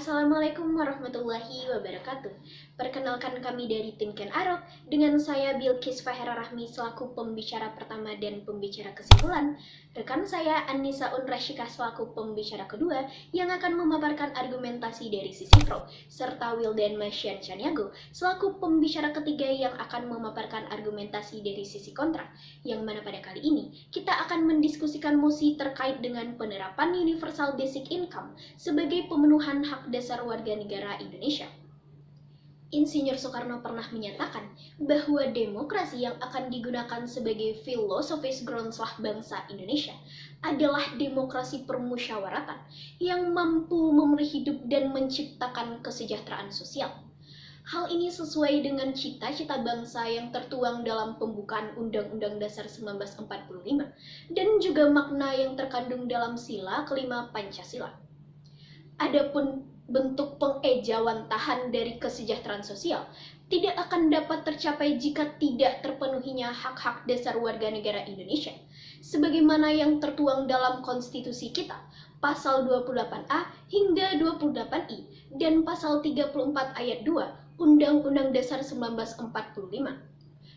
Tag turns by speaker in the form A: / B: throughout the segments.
A: Assalamualaikum warahmatullahi wabarakatuh. Perkenalkan kami dari tim Ken Arok dengan saya Bilqis Fahera Rahmi selaku pembicara pertama dan pembicara kesimpulan. Rekan saya Anissa Unrashika selaku pembicara kedua yang akan memaparkan argumentasi dari sisi pro, serta Wildan Masyan Chaniago selaku pembicara ketiga yang akan memaparkan argumentasi dari sisi kontra. Yang mana pada kali ini kita akan mendiskusikan mosi terkait dengan penerapan Universal Basic Income sebagai pemenuhan hak dasar warga negara Indonesia. Insinyur Soekarno pernah menyatakan bahwa demokrasi yang akan digunakan sebagai filosofis groundslah bangsa Indonesia adalah demokrasi permusyawaratan yang mampu memenuhi hidup dan menciptakan kesejahteraan sosial. Hal ini sesuai dengan cita-cita bangsa yang tertuang dalam pembukaan Undang-Undang Dasar 1945 dan juga makna yang terkandung dalam sila kelima Pancasila. Adapun bentuk pengejawantahan dari kesejahteraan sosial tidak akan dapat tercapai jika tidak terpenuhinya hak-hak dasar warga negara Indonesia, sebagaimana yang tertuang dalam konstitusi kita, pasal 28A hingga 28I, dan pasal 34 ayat 2 Undang-Undang Dasar 1945.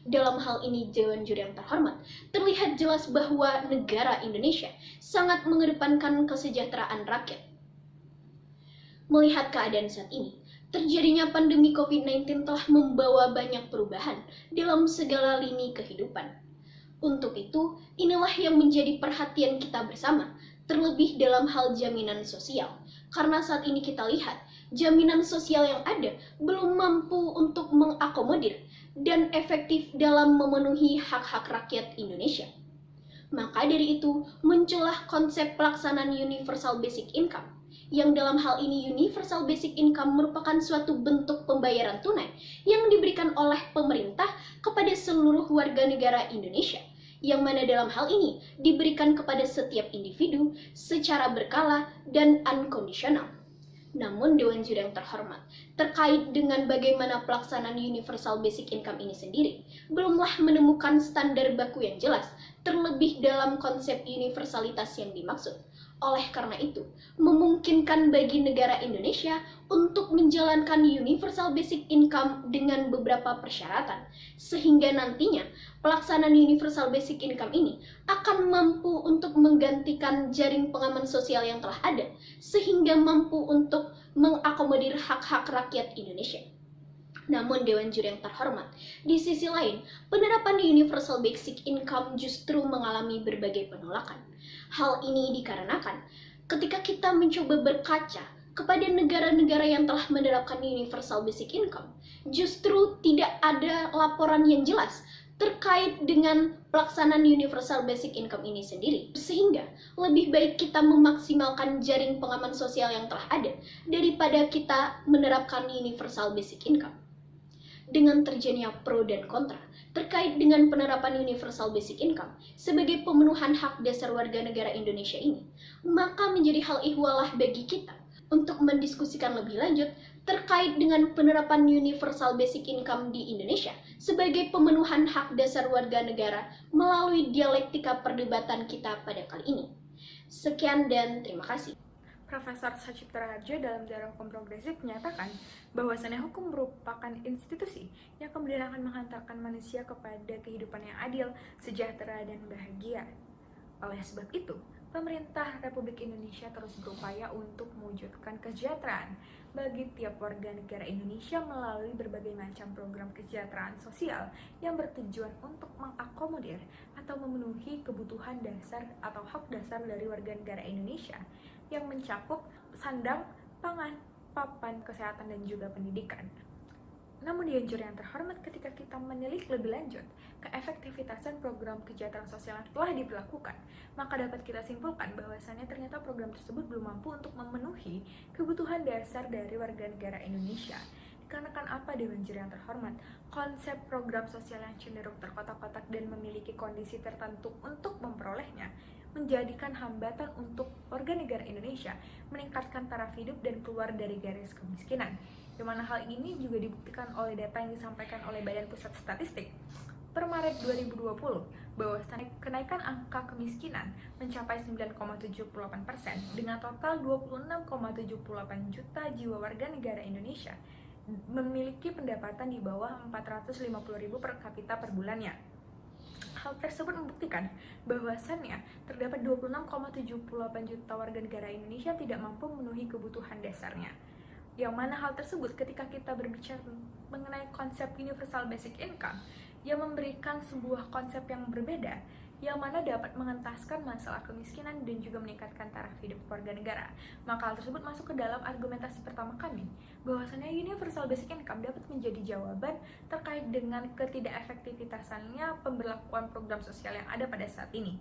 A: Dalam hal ini, Dewan Juri yang terhormat, terlihat jelas bahwa negara Indonesia sangat mengedepankan kesejahteraan rakyat. Melihat keadaan saat ini, terjadinya pandemi COVID-19 telah membawa banyak perubahan dalam segala lini kehidupan. Untuk itu, inilah yang menjadi perhatian kita bersama, terlebih dalam hal jaminan sosial. Karena saat ini kita lihat, jaminan sosial yang ada belum mampu untuk mengakomodir dan efektif dalam memenuhi hak-hak rakyat Indonesia. Maka dari itu, muncullah konsep pelaksanaan Universal Basic Income, yang dalam hal ini Universal Basic Income merupakan suatu bentuk pembayaran tunai yang diberikan oleh pemerintah kepada seluruh warga negara Indonesia, yang mana dalam hal ini diberikan kepada setiap individu secara berkala dan unconditional. Namun Dewan Juri yang terhormat, terkait dengan bagaimana pelaksanaan Universal Basic Income ini sendiri, belumlah menemukan standar baku yang jelas, terlebih dalam konsep universalitas yang dimaksud. Oleh karena itu, memungkinkan bagi negara Indonesia untuk menjalankan Universal Basic Income dengan beberapa persyaratan, sehingga nantinya pelaksanaan Universal Basic Income ini akan mampu untuk menggantikan jaring pengaman sosial yang telah ada, sehingga mampu untuk mengakomodir hak-hak rakyat Indonesia. Namun Dewan Juri yang terhormat, di sisi lain, penerapan Universal Basic Income justru mengalami berbagai penolakan. Hal ini dikarenakan ketika kita mencoba berkaca kepada negara-negara yang telah menerapkan Universal Basic Income, justru tidak ada laporan yang jelas terkait dengan pelaksanaan Universal Basic Income ini sendiri. Sehingga lebih baik kita memaksimalkan jaring pengaman sosial yang telah ada daripada kita menerapkan Universal Basic Income. Dengan terjadinya pro dan kontra terkait dengan penerapan Universal Basic Income sebagai pemenuhan hak dasar warga negara Indonesia ini, maka menjadi hal ihwalah bagi kita untuk mendiskusikan lebih lanjut terkait dengan penerapan Universal Basic Income di Indonesia sebagai pemenuhan hak dasar warga negara melalui dialektika perdebatan kita pada kali ini. Sekian dan terima kasih.
B: Profesor Sacipta Raharjo dalam Darah Hukum Progresif menyatakan bahwasannya hukum merupakan institusi yang kemudian akan menghantarkan manusia kepada kehidupan yang adil, sejahtera, dan bahagia. Oleh sebab itu, pemerintah Republik Indonesia terus berupaya untuk mewujudkan kesejahteraan bagi tiap warga negara Indonesia melalui berbagai macam program kesejahteraan sosial yang bertujuan untuk mengakomodir atau memenuhi kebutuhan dasar atau hak dasar dari warga negara Indonesia yang mencakup sandang, pangan, papan, kesehatan, dan juga pendidikan. Namun Dewan Juri yang terhormat, ketika kita menilik lebih lanjut keefektivitasan program kesejahteraan sosial yang telah diberlakukan, maka dapat kita simpulkan bahwasannya ternyata program tersebut belum mampu untuk memenuhi kebutuhan dasar dari warga negara Indonesia. Dikarenakan apa Dewan Juri yang terhormat? Konsep program sosial yang cenderung terkotak-kotak dan memiliki kondisi tertentu untuk memperolehnya menjadikan hambatan untuk warga negara Indonesia meningkatkan taraf hidup dan keluar dari garis kemiskinan. Di mana hal ini juga dibuktikan oleh data yang disampaikan oleh Badan Pusat Statistik. per Maret 2020 bahwa kenaikan angka kemiskinan mencapai 9,78% dengan total 26,78 juta jiwa warga negara Indonesia memiliki pendapatan di bawah 450.000 per kapita per bulannya. Hal tersebut membuktikan bahwasannya terdapat 26,78 juta warga negara Indonesia yang tidak mampu memenuhi kebutuhan dasarnya. Yang mana hal tersebut ketika kita berbicara mengenai konsep universal basic income yang memberikan sebuah konsep yang berbeda, yang mana dapat mengentaskan masalah kemiskinan dan juga meningkatkan taraf hidup warga negara. Maka hal tersebut masuk ke dalam argumentasi pertama kami, bahwasannya universal basic income dapat menjadi jawaban terkait dengan ketidakefektivitasannya pemberlakuan program sosial yang ada pada saat ini.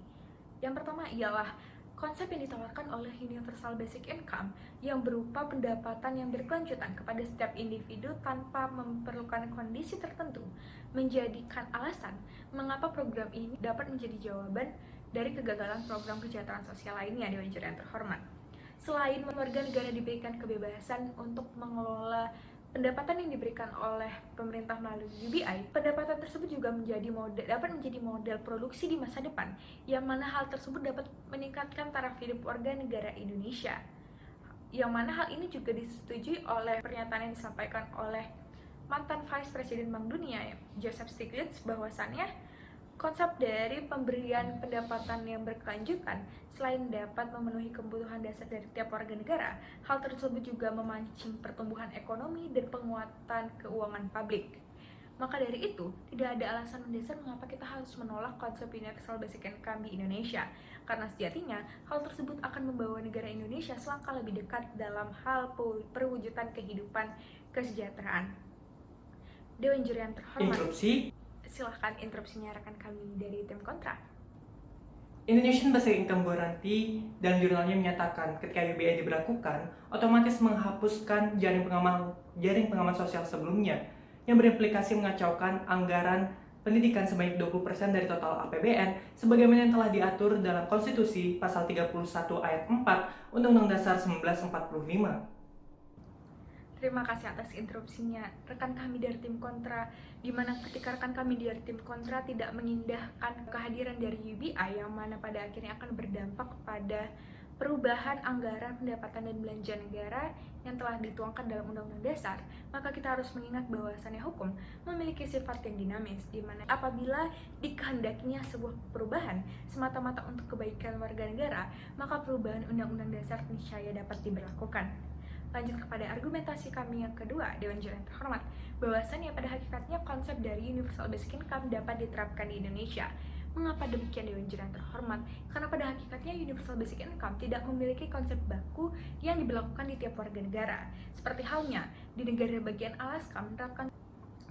B: Yang pertama ialah konsep yang ditawarkan oleh universal basic income yang berupa pendapatan yang berkelanjutan kepada setiap individu tanpa memerlukan kondisi tertentu menjadikan alasan mengapa program ini dapat menjadi jawaban dari kegagalan program kesejahteraan sosial lainnya Dewan Juri yang terhormat. Selain warga negara diberikan kebebasan untuk mengelola pendapatan yang diberikan oleh pemerintah melalui UBI, pendapatan tersebut juga dapat menjadi model produksi di masa depan, yang mana hal tersebut dapat meningkatkan taraf hidup warga negara Indonesia. Yang mana hal ini juga disetujui oleh pernyataan yang disampaikan oleh mantan Vice Presiden Bank Dunia, Joseph Stiglitz, bahwasannya konsep dari pemberian pendapatan yang berkelanjutan selain dapat memenuhi kebutuhan dasar dari tiap warga negara, hal tersebut juga memancing pertumbuhan ekonomi dan penguatan keuangan publik. Maka dari itu, tidak ada alasan mendasar mengapa kita harus menolak konsep universal basic income di Indonesia, karena sejatinya hal tersebut akan membawa negara Indonesia selangkah lebih dekat dalam hal perwujudan kehidupan kesejahteraan. Dewan Juri yang terhormat.
C: Interupsi.
B: Silahkan interupsinya rekan kami dari tim kontra.
C: Indonesian Basic Income Guarantee dan jurnalnya menyatakan ketika UBI diberlakukan, otomatis menghapuskan jaring pengaman sosial sebelumnya yang berimplikasi mengacaukan anggaran pendidikan sebanyak 20% dari total APBN sebagaimana yang telah diatur dalam Konstitusi Pasal 31 Ayat 4 Undang-Undang Dasar 1945.
B: Terima kasih atas interupsinya rekan kami dari tim kontra, di mana ketika rekan kami dari tim kontra tidak mengindahkan kehadiran dari UBI yang mana pada akhirnya akan berdampak pada perubahan anggaran pendapatan dan belanja negara yang telah dituangkan dalam Undang-Undang Dasar, maka kita harus mengingat bahwasannya hukum memiliki sifat yang dinamis, di mana apabila dikehendakinya sebuah perubahan semata-mata untuk kebaikan warga negara, maka perubahan Undang-Undang Dasar niscaya dapat diberlakukan. Lanjut kepada argumentasi kami yang kedua, Dewan Juri yang terhormat, bahwasannya pada hakikatnya konsep dari universal basic income dapat diterapkan di Indonesia. Mengapa demikian Dewan Juri yang terhormat? Karena pada hakikatnya universal basic income tidak memiliki konsep baku yang diberlakukan di tiap warga negara. Seperti halnya di negara bagian Alaska menerapkan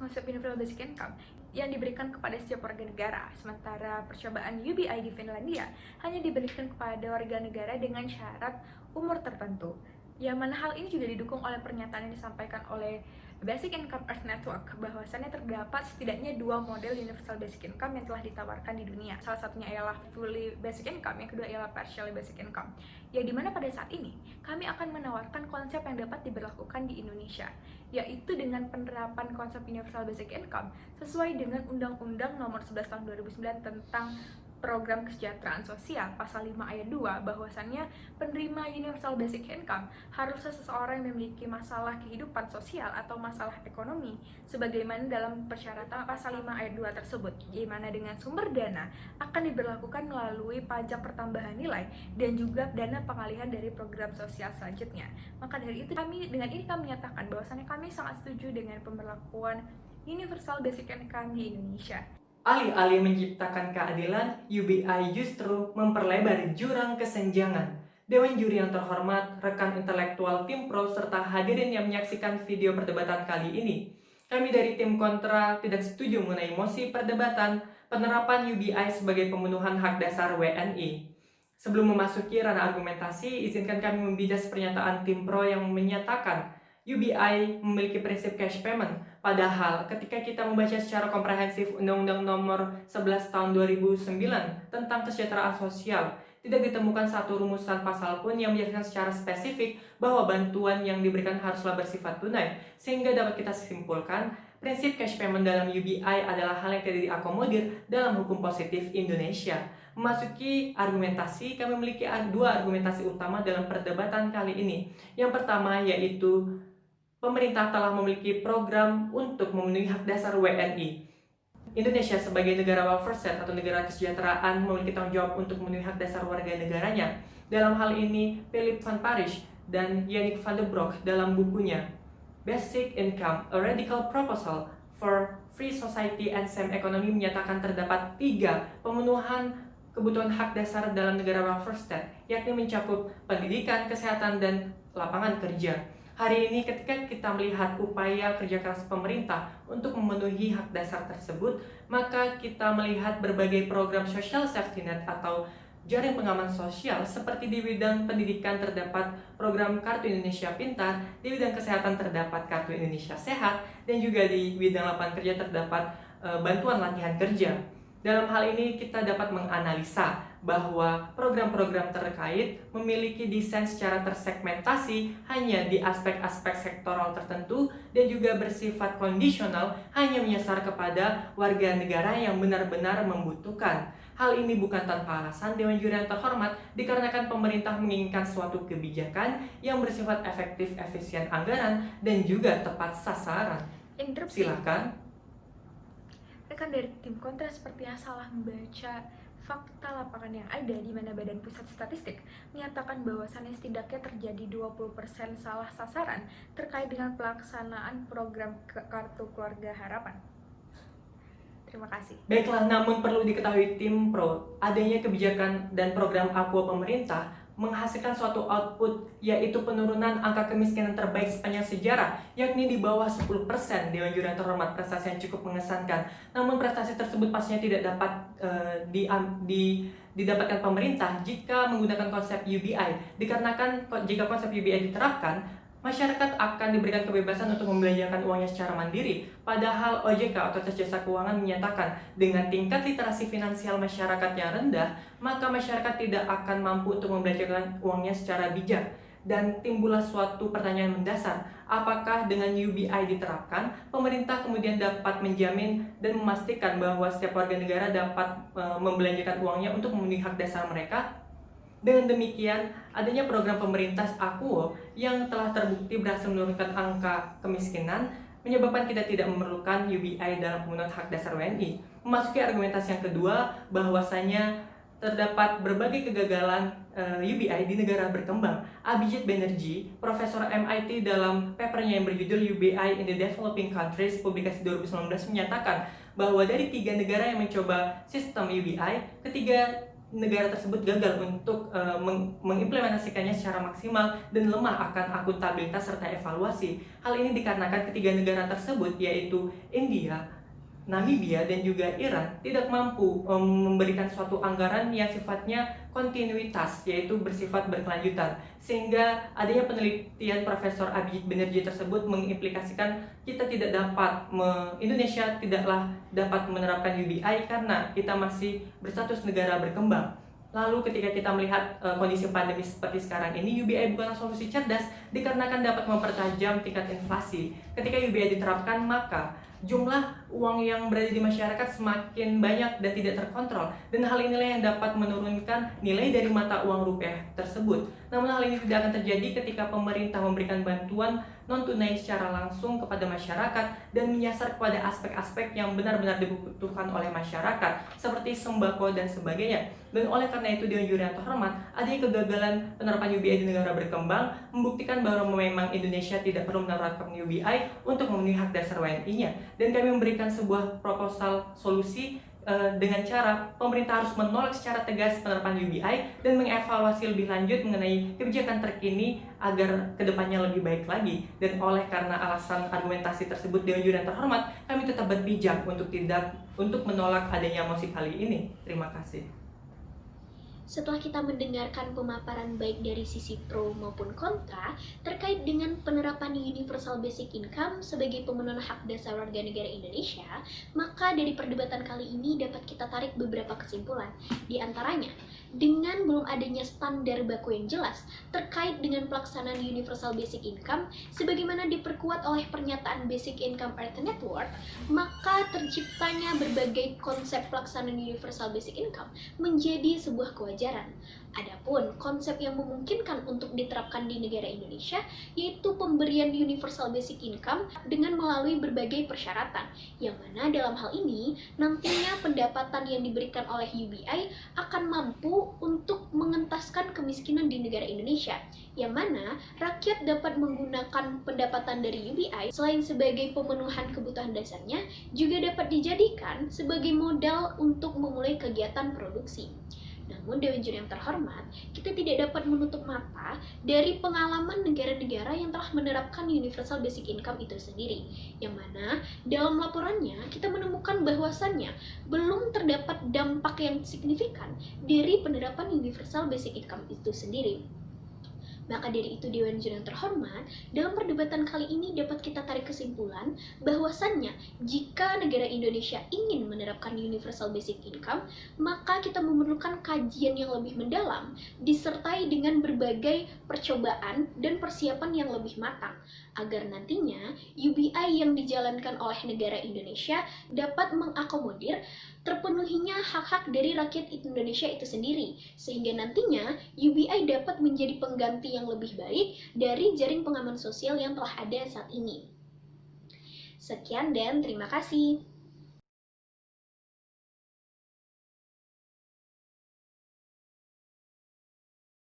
B: konsep universal basic income yang diberikan kepada setiap warga negara, sementara percobaan UBI di Finlandia hanya diberikan kepada warga negara dengan syarat umur tertentu. Yang mana hal ini juga didukung oleh pernyataan yang disampaikan oleh Basic Income Earth Network, bahwasannya terdapat setidaknya dua model universal basic income yang telah ditawarkan di dunia. Salah satunya ialah fully basic income, yang kedua ialah partially basic income. Ya, dimana pada saat ini kami akan menawarkan konsep yang dapat diberlakukan di Indonesia, yaitu dengan penerapan konsep universal basic income sesuai dengan Undang-Undang Nomor 11 Tahun 2009 tentang Program Kesejahteraan Sosial Pasal 5 Ayat 2, bahwasannya penerima universal basic income harusnya seseorang yang memiliki masalah kehidupan sosial atau masalah ekonomi sebagaimana dalam persyaratan Pasal 5 Ayat 2 tersebut, di mana dengan sumber dana akan diberlakukan melalui pajak pertambahan nilai dan juga dana pengalihan dari program sosial selanjutnya. Maka dari itu kami menyatakan bahwasannya kami sangat setuju dengan pemberlakuan universal basic income di Indonesia.
C: Alih-alih menciptakan keadilan, UBI justru memperlebar jurang kesenjangan. Dewan Juri yang terhormat, rekan intelektual tim pro, serta hadirin yang menyaksikan video perdebatan kali ini. Kami dari tim kontra tidak setuju mengenai mosi perdebatan penerapan UBI sebagai pembunuhan hak dasar WNI. Sebelum memasuki ranah argumentasi, izinkan kami membijas pernyataan tim pro yang menyatakan UBI memiliki prinsip cash payment. Padahal ketika kita membaca secara komprehensif Undang-Undang Nomor 11 Tahun 2009 tentang kesejahteraan sosial, tidak ditemukan satu rumusan pasal pun yang menjelaskan secara spesifik bahwa bantuan yang diberikan haruslah bersifat tunai, sehingga dapat kita simpulkan Prinsip cash payment dalam UBI adalah hal yang tidak diakomodir dalam hukum positif Indonesia. Memasuki argumentasi, kami memiliki dua argumentasi utama dalam perdebatan kali ini. Yang pertama yaitu pemerintah telah memiliki program untuk memenuhi hak dasar WNI. Indonesia sebagai negara welfare state atau negara kesejahteraan memiliki tanggung jawab untuk memenuhi hak dasar warga negaranya. Dalam hal ini, Philip Van Parijs dan Yannick van den Broek dalam bukunya Basic Income, A Radical Proposal for Free Society and Same Economy menyatakan terdapat 3 pemenuhan kebutuhan hak dasar dalam negara welfare state, yakni mencakup pendidikan, kesehatan, dan lapangan kerja. Hari ini ketika kita melihat upaya kerja keras pemerintah untuk memenuhi hak dasar tersebut, maka kita melihat berbagai program social safety net atau jaring pengaman sosial seperti di bidang pendidikan terdapat program Kartu Indonesia Pintar, di bidang kesehatan terdapat Kartu Indonesia Sehat, dan juga di bidang lapangan kerja terdapat bantuan latihan kerja. Dalam hal ini kita dapat menganalisa bahwa program-program terkait memiliki desain secara tersegmentasi hanya di aspek-aspek sektoral tertentu dan juga bersifat kondisional hanya menyasar kepada warga negara yang benar-benar membutuhkan. Hal ini bukan tanpa alasan, Dewan Juri yang terhormat, dikarenakan pemerintah menginginkan suatu kebijakan yang bersifat efektif, efisien anggaran, dan juga tepat sasaran.
B: Interupsi.
C: Silakan.
B: Rekan dari tim kontra sepertinya salah membaca fakta lapangan yang ada, di mana Badan Pusat Statistik menyatakan bahwasannya setidaknya terjadi 20% salah sasaran terkait dengan pelaksanaan program Kartu Keluarga Harapan. Terima kasih.
C: Baiklah, namun perlu diketahui tim pro, adanya kebijakan dan program Aqua pemerintah menghasilkan suatu output, yaitu penurunan angka kemiskinan terbaik sepanjang sejarah, yakni di bawah 10%. Dewan Juri yang terhormat, prestasi yang cukup mengesankan. Namun prestasi tersebut pastinya tidak dapat didapatkan pemerintah jika menggunakan konsep UBI. Dikarenakan jika konsep UBI diterapkan, masyarakat akan diberikan kebebasan untuk membelanjakan uangnya secara mandiri. Padahal OJK atau Otoritas Jasa Keuangan menyatakan dengan tingkat literasi finansial masyarakat yang rendah, maka masyarakat tidak akan mampu untuk membelanjakan uangnya secara bijak. Dan timbullah suatu pertanyaan mendasar, apakah dengan UBI diterapkan, pemerintah kemudian dapat menjamin dan memastikan bahwa setiap warga negara dapat membelanjakan uangnya untuk memenuhi hak dasar mereka? Dengan demikian, adanya program pemerintah Aquo yang telah terbukti berhasil menurunkan angka kemiskinan menyebabkan kita tidak memerlukan UBI dalam pemenuhan hak dasar WNI. Memasuki argumentasi yang kedua, bahwasanya terdapat berbagai kegagalan UBI di negara berkembang. Abhijit Banerjee, Profesor MIT, dalam papernya yang berjudul UBI in the Developing Countries, publikasi 2019, menyatakan bahwa dari 3 negara yang mencoba sistem UBI, ketiga negara tersebut gagal untuk mengimplementasikannya secara maksimal dan lemah akan akuntabilitas serta evaluasi. Hal ini dikarenakan ketiga negara tersebut, yaitu India, Namibia, dan juga Iran, tidak mampu memberikan suatu anggaran yang sifatnya kontinuitas, yaitu bersifat berkelanjutan. Sehingga adanya penelitian Profesor Abhijit Banerjee tersebut mengimplikasikan Indonesia tidaklah dapat menerapkan UBI karena kita masih berstatus negara berkembang. Lalu ketika kita melihat kondisi pandemi seperti sekarang ini, UBI bukanlah solusi cerdas dikarenakan dapat mempertajam tingkat inflasi. Ketika UBI diterapkan, maka jumlah uang yang berada di masyarakat semakin banyak dan tidak terkontrol, dan hal inilah yang dapat menurunkan nilai dari mata uang rupiah tersebut. Namun hal ini tidak akan terjadi ketika pemerintah memberikan bantuan non-tunai secara langsung kepada masyarakat dan menyasar kepada aspek-aspek yang benar-benar dibutuhkan oleh masyarakat seperti sembako dan sebagainya. Dan oleh karena itu, Dewan Juri yang terhormat, adanya kegagalan penerapan UBI di negara berkembang membuktikan bahwa memang Indonesia tidak perlu menerapkan UBI untuk memenuhi hak dasar WNI-nya. Dan kami memberikan sebuah proposal solusi dengan cara pemerintah harus menolak secara tegas penerapan UBI dan mengevaluasi lebih lanjut mengenai kebijakan terkini agar kedepannya lebih baik lagi. Dan oleh karena alasan argumentasi tersebut, Dewan Juri yang terhormat, kami tetap berpijak untuk menolak adanya mosi kali ini. Terima kasih.
A: Setelah kita mendengarkan pemaparan baik dari sisi pro maupun kontra terkait dengan penerapan Universal Basic Income sebagai pemenuhan hak dasar warga negara Indonesia, maka dari perdebatan kali ini dapat kita tarik beberapa kesimpulan. Di antaranya, Dengan belum adanya standar baku yang jelas terkait dengan pelaksanaan Universal Basic Income, sebagaimana diperkuat oleh pernyataan Basic Income Earth Network, maka terciptanya berbagai konsep pelaksanaan Universal Basic Income menjadi sebuah kewajaran. Adapun konsep yang memungkinkan untuk diterapkan di negara Indonesia yaitu pemberian Universal Basic Income dengan melalui berbagai persyaratan, yang mana dalam hal ini nantinya pendapatan yang diberikan oleh UBI akan mampu untuk mengentaskan kemiskinan di negara Indonesia, yang mana rakyat dapat menggunakan pendapatan dari UBI selain sebagai pemenuhan kebutuhan dasarnya, juga dapat dijadikan sebagai modal untuk memulai kegiatan produksi. Namun Dewan Juri yang terhormat, kita tidak dapat menutup mata dari pengalaman negara-negara yang telah menerapkan Universal Basic Income itu sendiri, yang mana dalam laporannya kita menemukan bahwasannya belum terdapat dampak yang signifikan dari penerapan Universal Basic Income itu sendiri. Maka dari itu Dewan Juri yang terhormat, dalam perdebatan kali ini dapat kita tarik kesimpulan bahwasannya jika negara Indonesia ingin menerapkan Universal Basic Income, maka kita memerlukan kajian yang lebih mendalam disertai dengan berbagai percobaan dan persiapan yang lebih matang agar nantinya UBI yang dijalankan oleh negara Indonesia dapat mengakomodir terpenuhinya hak-hak dari rakyat Indonesia itu sendiri, sehingga nantinya UBI dapat menjadi pengganti yang lebih baik dari jaring pengaman sosial yang telah ada saat ini. Sekian dan terima kasih.